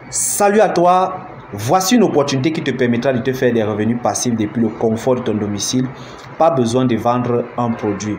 Salut à toi, voici une opportunité qui te permettra de te faire des revenus passifs depuis le confort de ton domicile. Pas besoin de vendre un produit.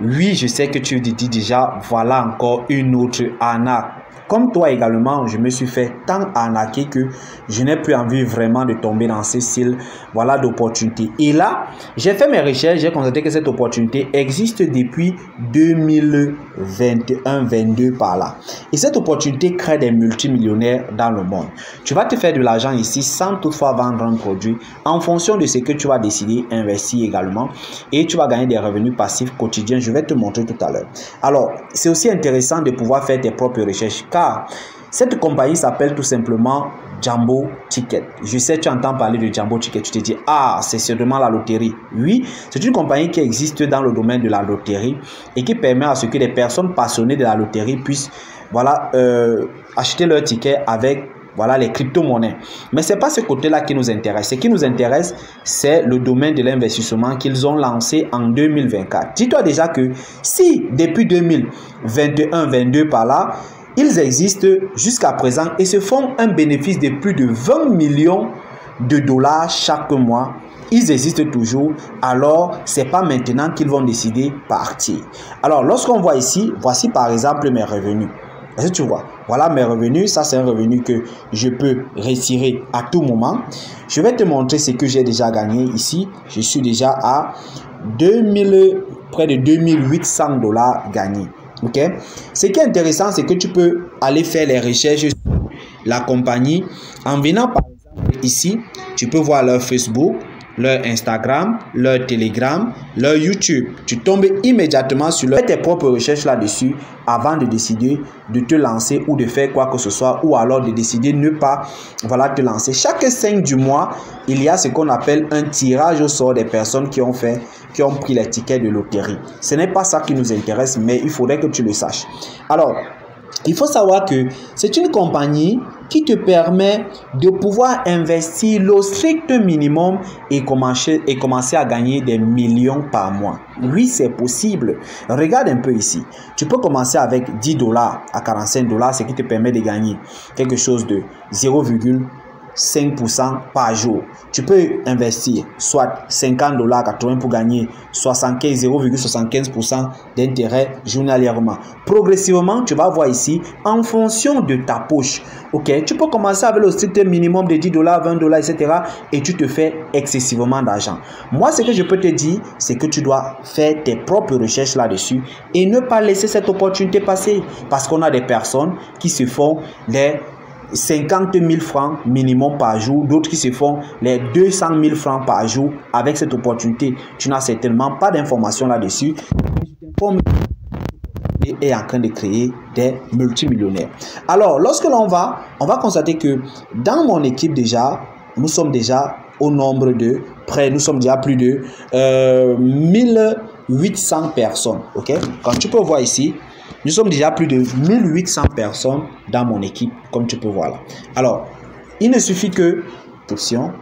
Oui, je sais que tu te dis déjà, voilà encore une autre arnaque. Comme toi également, je me suis fait tant arnaquer que je n'ai plus envie vraiment de tomber dans ces styles d'opportunités. Et là, j'ai fait mes recherches, j'ai constaté que cette opportunité existe depuis 2021-22 par là. Et cette opportunité crée des multimillionnaires dans le monde. Tu vas te faire de l'argent ici sans toutefois vendre un produit en fonction de ce que tu vas décider, investir également. Et tu vas gagner des revenus passifs quotidiens. Je vais te montrer tout à l'heure. Alors, c'est aussi intéressant de pouvoir faire tes propres recherches car cette compagnie s'appelle tout simplement Jambo Ticket. Je sais, tu entends parler de Jambo Ticket, tu te dis, ah, c'est sûrement la loterie. Oui, c'est une compagnie qui existe dans le domaine de la loterie et qui permet à ce que des personnes passionnées de la loterie puissent acheter leur ticket avec les crypto-monnaies. Mais ce n'est pas ce côté-là qui nous intéresse. Ce qui nous intéresse, c'est le domaine de l'investissement qu'ils ont lancé en 2024. Dis-toi déjà que si depuis 2021-22 par là, ils existent jusqu'à présent et se font un bénéfice de plus de 20 millions de dollars chaque mois. Ils existent toujours, alors c'est pas maintenant qu'ils vont décider de partir. Alors lorsqu'on voit ici, voici par exemple mes revenus. Est-ce que tu vois? Voilà mes revenus, ça c'est un revenu que je peux retirer à tout moment. Je vais te montrer ce que j'ai déjà gagné ici. Je suis déjà à près de 2800 dollars gagnés. Ok, ce qui est intéressant, c'est que tu peux aller faire les recherches sur la compagnie en venant par exemple ici. Tu peux voir leur Facebook, leur Instagram, leur Telegram, leur YouTube. Tu tombes immédiatement sur tes propres recherches là-dessus avant de décider de te lancer ou de faire quoi que ce soit, ou alors de décider de ne pas te lancer. Chaque 5 du mois, il y a ce qu'on appelle un tirage au sort des personnes qui ont pris les tickets de loterie. Ce n'est pas ça qui nous intéresse, mais il faudrait que tu le saches. Alors, il faut savoir que c'est une compagnie qui te permet de pouvoir investir le strict minimum et commencer à gagner des millions par mois. Oui, c'est possible. Regarde un peu ici. Tu peux commencer avec 10 dollars à 45 dollars, ce qui te permet de gagner quelque chose de 0,5% par jour. Tu peux investir soit 50 dollars 80 pour gagner 0,75% d'intérêt journalièrement. Progressivement, tu vas voir ici en fonction de ta poche. Ok, tu peux commencer avec le strict minimum de 10 dollars, 20 dollars, etc. et tu te fais excessivement d'argent. Moi, ce que je peux te dire, c'est que tu dois faire tes propres recherches là-dessus et ne pas laisser cette opportunité passer parce qu'on a des personnes qui se font les 50 000 francs minimum par jour, d'autres qui se font les 200 000 francs par jour avec cette opportunité. Tu n'as certainement pas d'informations là-dessus. Est en train de créer des multimillionnaires. Alors, lorsque l'on va, on va constater que dans mon équipe déjà, nous sommes déjà au nombre de nous sommes déjà plus de 1800 personnes. Ok, quand tu peux voir ici, nous sommes déjà plus de 1800 personnes dans mon équipe, comme tu peux voir là. Alors, il ne suffit que, attention,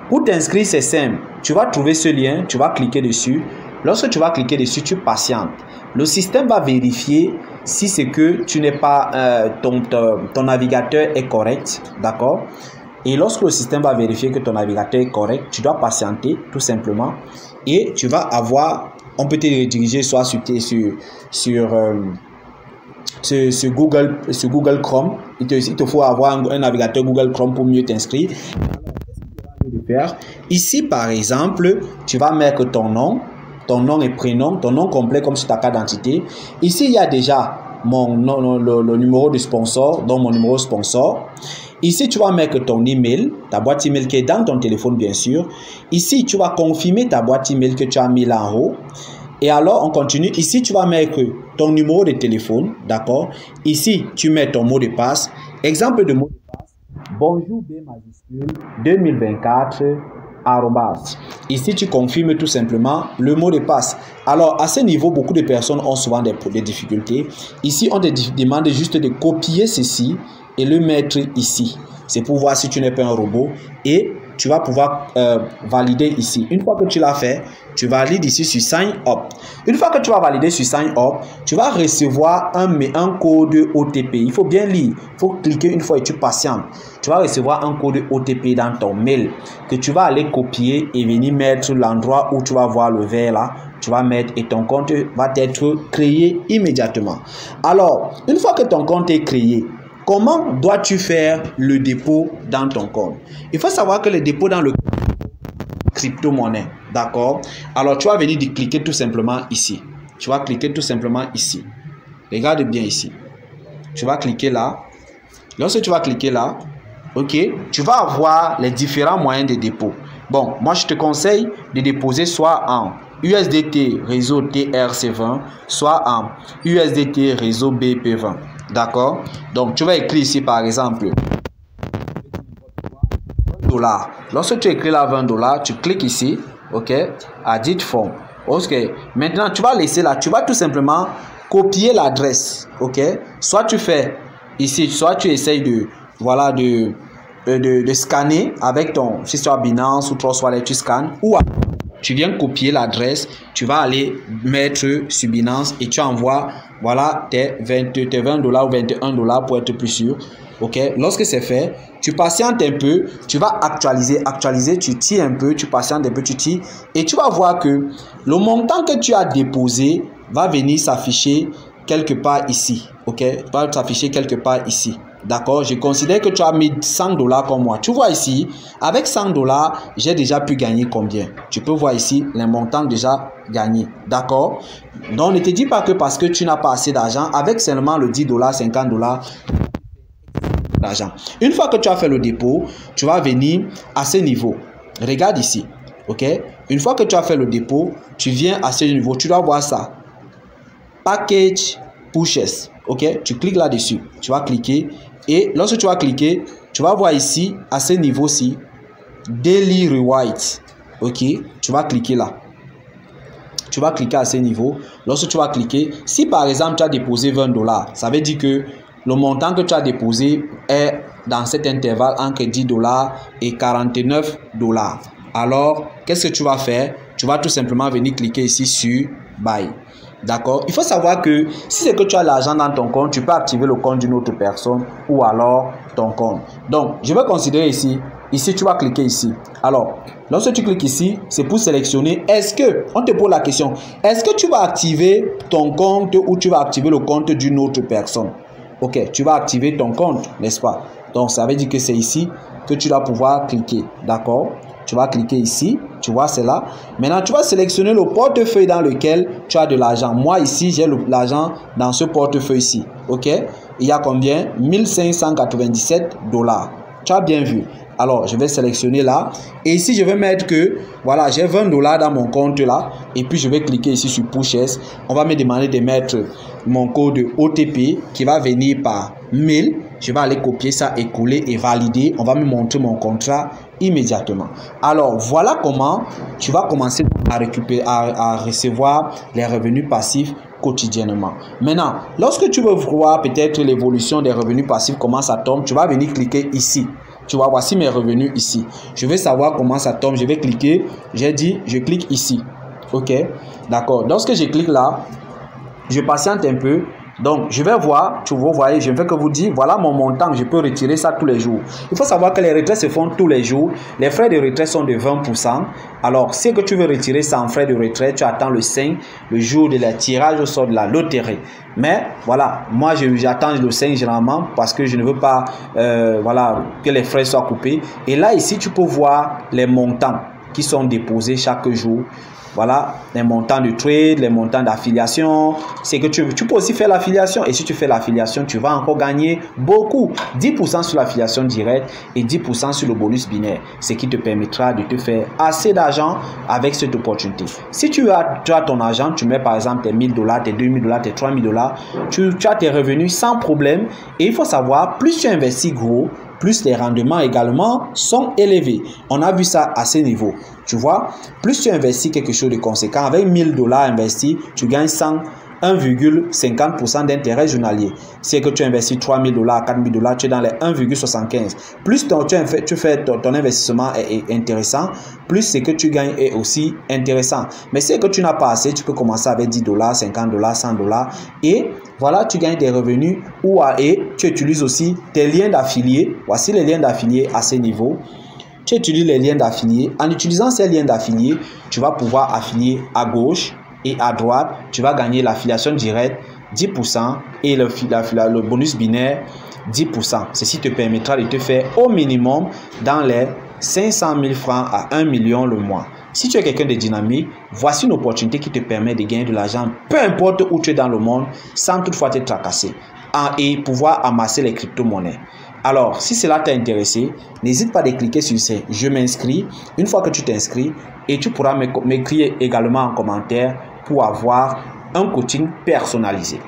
pour t'inscrire, c'est simple. Tu vas trouver ce lien, tu vas cliquer dessus. Lorsque tu vas cliquer dessus, tu patientes. Le système va vérifier si c'est que tu n'es pas, ton navigateur est correct, d'accord? Et lorsque le système va vérifier que ton navigateur est correct, tu dois patienter tout simplement. Et tu vas avoir... On peut te rediriger soit sur Google Chrome. Il te faut avoir un navigateur Google Chrome pour mieux t'inscrire. Ici, par exemple, tu vas mettre ton nom et prénom, ton nom complet comme sur ta carte d'identité. Ici, il y a déjà le numéro de sponsor, donc mon numéro sponsor. Ici, tu vas mettre ton email, ta boîte email qui est dans ton téléphone, bien sûr. Ici, tu vas confirmer ta boîte email que tu as mis là en haut. Et alors, on continue. Ici, tu vas mettre ton numéro de téléphone, d'accord? Ici, tu mets ton mot de passe. Exemple de mot de passe. Bonjour B majuscule 2024 @. Ici, tu confirmes tout simplement le mot de passe. Alors, à ce niveau, beaucoup de personnes ont souvent des difficultés. Ici, on te demande juste de copier ceci et le mettre ici. C'est pour voir si tu n'es pas un robot. Et tu vas pouvoir valider ici. Une fois que tu l'as fait, tu valides ici sur Sign Up. Une fois que tu vas valider sur Sign Up, tu vas recevoir un code OTP. Il faut bien lire. Il faut cliquer une fois et tu patientes. Tu vas recevoir un code OTP dans ton mail que tu vas aller copier et venir mettre l'endroit où tu vas voir le vert là. Tu vas mettre et ton compte va être créé immédiatement. Alors, une fois que ton compte est créé, comment dois-tu faire le dépôt dans ton compte? Il faut savoir que le dépôt dans le crypto-monnaie, d'accord? Alors, tu vas venir cliquer tout simplement ici. Tu vas cliquer tout simplement ici. Regarde bien ici. Tu vas cliquer là. Lorsque tu vas cliquer là, ok, tu vas avoir les différents moyens de dépôt. Bon, moi, je te conseille de déposer soit en USDT réseau TRC20, soit en USDT réseau BP20. D'accord? Donc, tu vas écrire ici, par exemple, $. Lorsque tu écris là $, tu cliques ici, ok, à dit form. Ok, maintenant, tu vas laisser là, tu vas tout simplement copier l'adresse, ok? Soit tu fais ici, soit tu essayes de, voilà, de scanner avec ton, si tu as Binance ou Trust Wallet, tu scannes, ou tu viens copier l'adresse, tu vas aller mettre sur Binance et tu envoies, voilà, tes $20 ou $21 pour être plus sûr. Ok, lorsque c'est fait, tu patientes un peu, tu vas actualiser, tu tires un peu, tu patientes un peu, tu tires et tu vas voir que le montant que tu as déposé va venir s'afficher quelque part ici. Ok, va s'afficher quelque part ici. D'accord, je considère que tu as mis $100 comme moi. Tu vois ici, avec $100, j'ai déjà pu gagner combien? Tu peux voir ici les montants déjà gagnés. D'accord? Donc, ne te dis pas que parce que tu n'as pas assez d'argent, avec seulement le $10, $50, d'argent. Une fois que tu as fait le dépôt, tu vas venir à ce niveau. Regarde ici. Ok? Une fois que tu as fait le dépôt, tu viens à ce niveau. Tu dois voir ça. Package pushes. Ok? Tu cliques là-dessus. Tu vas cliquer. Et lorsque tu vas cliquer, tu vas voir ici, à ce niveau-ci, Daily Rewards. Ok? Tu vas cliquer là. Tu vas cliquer à ce niveau. Lorsque tu vas cliquer, si par exemple tu as déposé $20, ça veut dire que le montant que tu as déposé est dans cet intervalle entre $10 et $49. Alors, qu'est-ce que tu vas faire? Tu vas tout simplement venir cliquer ici sur Buy. D'accord? Il faut savoir que si c'est que tu as l'argent dans ton compte, tu peux activer le compte d'une autre personne ou alors ton compte. Donc, je vais considérer ici. Ici, tu vas cliquer ici. Alors, lorsque tu cliques ici, c'est pour sélectionner. Est-ce que, on te pose la question, est-ce que tu vas activer ton compte ou tu vas activer le compte d'une autre personne? Ok, tu vas activer ton compte, n'est-ce pas? Donc, ça veut dire que c'est ici que tu dois pouvoir cliquer. D'accord? Tu vas cliquer ici. Tu vois, c'est là. Maintenant, tu vas sélectionner le portefeuille dans lequel tu as de l'argent. Moi, ici, j'ai l'argent dans ce portefeuille-ci. Ok? Il y a combien? $1597. Tu as bien vu. Alors, je vais sélectionner là. Et ici, je vais mettre que, voilà, j'ai $20 dans mon compte là. Et puis, je vais cliquer ici sur Pushes. On va me demander de mettre mon code OTP qui va venir par mail. Je vais aller copier ça et coller et valider. On va me montrer mon contrat immédiatement. Alors, voilà comment tu vas commencer à récupérer, à recevoir les revenus passifs quotidiennement. Maintenant, lorsque tu veux voir peut-être l'évolution des revenus passifs, comment ça tombe, tu vas venir cliquer ici. Tu vois, voici mes revenus ici. Je veux savoir comment ça tombe. Je vais cliquer. J'ai dit, je clique ici. Ok, d'accord. Lorsque je clique là, je patiente un peu. Donc, je vais voir, vous voyez, je ne fais que vous dire, voilà mon montant, je peux retirer ça tous les jours. Il faut savoir que les retraits se font tous les jours. Les frais de retrait sont de 20%. Alors, si que tu veux retirer ça en frais de retrait, tu attends le 5, le jour de la tirage au sort de la loterie. Mais, voilà, moi, j'attends le 5 généralement parce que je ne veux pas, voilà, que les frais soient coupés. Et là, ici, tu peux voir les montants qui sont déposés chaque jour. Voilà, les montants de trade, les montants d'affiliation. C'est que tu peux aussi faire l'affiliation. Et si tu fais l'affiliation, tu vas encore gagner beaucoup. 10% sur l'affiliation directe et 10% sur le bonus binaire. Ce qui te permettra de te faire assez d'argent avec cette opportunité. Si tu as ton argent, tu mets par exemple tes $1000, tes $2000, tes $3000, tu as tes revenus sans problème. Et il faut savoir, plus tu investis gros, plus les rendements également sont élevés. On a vu ça à ce niveau. Tu vois, plus tu investis quelque chose de conséquent, avec $1000 investis, tu gagnes 100 1,50% d'intérêt journalier. C'est que tu investis 3 000 $, 4 000 $, tu es dans les 1,75. Plus tu fais ton investissement est intéressant, plus ce que tu gagnes est aussi intéressant. Mais c'est que tu n'as pas assez, tu peux commencer avec 10 $, 50 $, 100 $. Et voilà, tu gagnes des revenus et tu utilises aussi tes liens d'affiliés. Voici les liens d'affiliés à ce niveau. Tu utilises les liens d'affiliés. En utilisant ces liens d'affiliés, tu vas pouvoir affilier à gauche et à droite. Tu vas gagner l'affiliation directe 10% et le bonus binaire 10%. Ceci te permettra de te faire au minimum dans les 500 000 francs à 1 million le mois. Si tu es quelqu'un de dynamique, voici une opportunité qui te permet de gagner de l'argent peu importe où tu es dans le monde sans toutefois te tracasser et pouvoir amasser les crypto-monnaies. Alors, si cela t'a intéressé, n'hésite pas à cliquer sur ce « Je m'inscris ». Une fois que tu t'inscris, et tu pourras m'écrire également en commentaire pour avoir un coaching personnalisé.